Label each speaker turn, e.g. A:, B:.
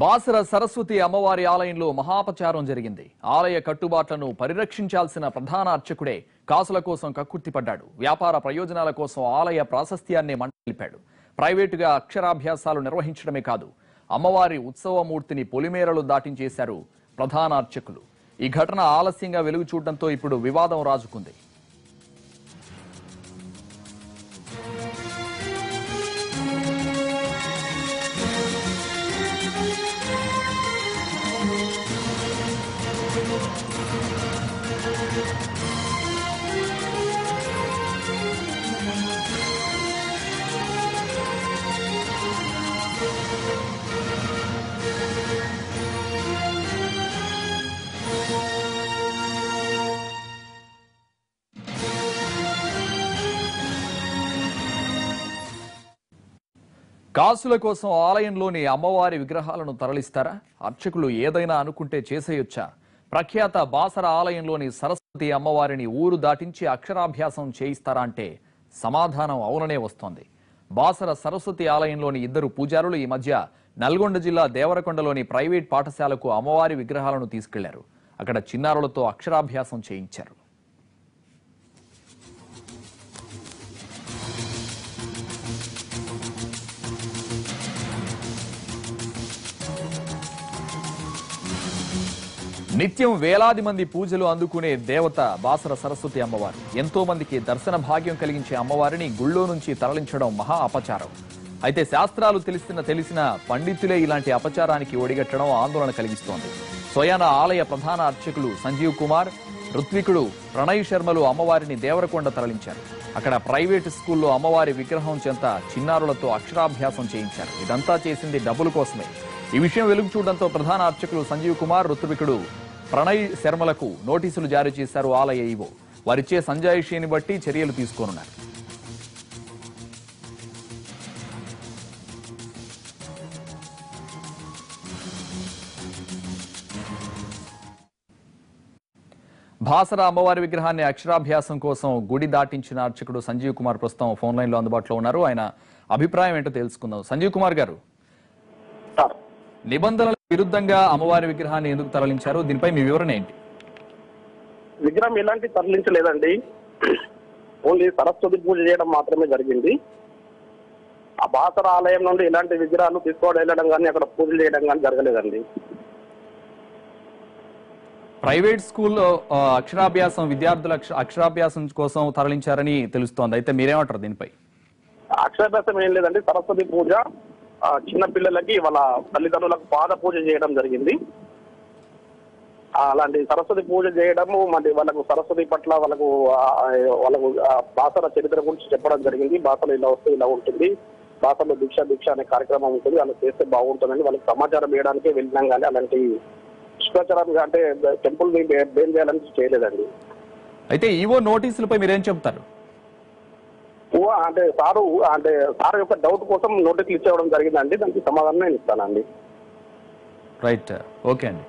A: బాసర సరస్వతి అమ్మవారి ఆలయంలో మహాపచారం జరిగింది. ఆలయ కట్టుబాట్లను పరిరక్షించాల్సిన ప్రధాన అర్చకుడే కాసుల కోసం కక్కుర్తిపడ్డాడు. వ్యాపార ప్రయోజనాల కోసం ఆలయ ప్రాశస్త్యాన్ని మంటలిపాడు. ప్రైవేటుగా అక్షరాభ్యాసాలు నిర్వహించడమే కాదు, అమ్మవారి ఉత్సవమూర్తిని పొలిమేరలు దాటించేశారు ప్రధాన అర్చకులు. ఈ ఘటన ఆలస్యంగా వెలుగు చూడడంతో ఇప్పుడు వివాదం రాజుకుంది. కాసుల కోసం ఆలయంలోని అమ్మవారి విగ్రహాలను తరలిస్తారా? అర్చకులు ఏదైనా అనుకుంటే చేసేయొచ్చా? ప్రఖ్యాత బాసర ఆలయంలోని సరస్వతి అమ్మవారిని ఊరు దాటించి అక్షరాభ్యాసం చేయిస్తారా అంటే సమాధానం అవుననే వస్తోంది. బాసర సరస్వతి ఆలయంలోని ఇద్దరు పూజారులు ఈ మధ్య నల్గొండ జిల్లా దేవరకొండలోని ప్రైవేట్ పాఠశాలకు అమ్మవారి విగ్రహాలను తీసుకెళ్లారు. అక్కడ చిన్నారులతో అక్షరాభ్యాసం చేయించారు. నిత్యం వేలాది మంది పూజలు అందుకునే దేవత బాసర సరస్వతి అమ్మవారు. ఎంతో మందికి దర్శన భాగ్యం కలిగించే అమ్మవారిని గుళ్ళో నుంచి తరలించడం మహా అపచారం. అయితే శాస్త్రాలు తెలిసిన పండితులే ఇలాంటి అపచారానికి ఒడిగట్టడం ఆందోళన కలిగిస్తోంది. స్వయాన ఆలయ ప్రధాన అర్చకులు సంజీవ్ కుమార్, ఋత్వికుడు ప్రణయ్ శర్మలు అమ్మవారిని దేవరకొండ తరలించారు. అక్కడ ప్రైవేటు స్కూల్లో అమ్మవారి విగ్రహం చెంత చిన్నారులతో అక్షరాభ్యాసం చేయించారు. ఇదంతా చేసింది డబ్బుల కోసమే. ఈ విషయం వెలుగు చూడడంతో ప్రధాన అర్చకులు సంజీవ్ కుమార్, ఋత్వికుడు ప్రణయ్ శర్మలకు నోటీసులు జారీ చేశారు ఆలయ ఈవో. వారిచ్చే సంజాయిషీని బట్టి చర్యలు తీసుకోనున్నారు. బాసర అమ్మవారి విగ్రహాన్ని అక్షరాభ్యాసం కోసం గుడి దాటించిన అర్చకుడు సంజీవ్ కుమార్ ప్రస్తుతం ఫోన్ లైన్ లో అందుబాటులో ఉన్నారు. ఆయన అభిప్రాయం ఏంటో తెలుసుకుందాం. సంజీవ్ కుమార్ గారు, నిబంధనలకు విరుద్ధంగా అమ్మవారి విగ్రహాన్ని ఎందుకు తరలించారు? దీనిపై మీ వివరణ ఏంటి?
B: విగ్రహం ఎలాంటి తరలించలేదండి. ఓన్లీ సరస్వతి పూజ చేయడం మాత్రమే జరిగింది. ఆ బాసర ఆలయం నుండి ఇలాంటి విగ్రహాలు తీసుకోవడం వెళ్ళడం కానీ అక్కడ పూజలు చేయడం కానీ జరగలేదండి.
A: ప్రైవేట్ స్కూల్లో అక్షరాభ్యాసం విద్యార్థుల అక్షరాభ్యాసం కోసం తరలించారని తెలుస్తోంది. అయితే మీరేమంటారు దీనిపై?
B: అక్షరాభ్యాసం ఏం లేదండి. సరస్వతి పూజ చిన్న పిల్లలకి వాళ్ళ తల్లిదండ్రులకు పాద పూజ చేయడం జరిగింది. అలాంటి సరస్వతి పూజ చేయడము మరి వాళ్ళకు సరస్వతి పట్ల వాళ్ళకు బాసర చరిత్ర గురించి చెప్పడం జరిగింది. బాసలో ఇలా వస్తే ఇలా ఉంటుంది, బాసలో దీక్ష అనే కార్యక్రమం ఉంటుంది, అలా చేస్తే బాగుంటుందని వాళ్ళకి సమాచారం ఇవ్వడానికే వెళ్ళినాం. కానీ అలాంటి శుభాచారం అంటే టెంపుల్ బేన్ చేయాలని చేయలేదండి.
A: అయితే ఈవో నోటీసులపై మీరేం చెప్తారు?
B: అంటే సార్ యొక్క డౌట్ కోసం నోటీసులు ఇచ్చేవడం జరిగిందండి. దానికి సమాధానం నేను ఇస్తానండి.
A: రైట్, ఓకే అండి.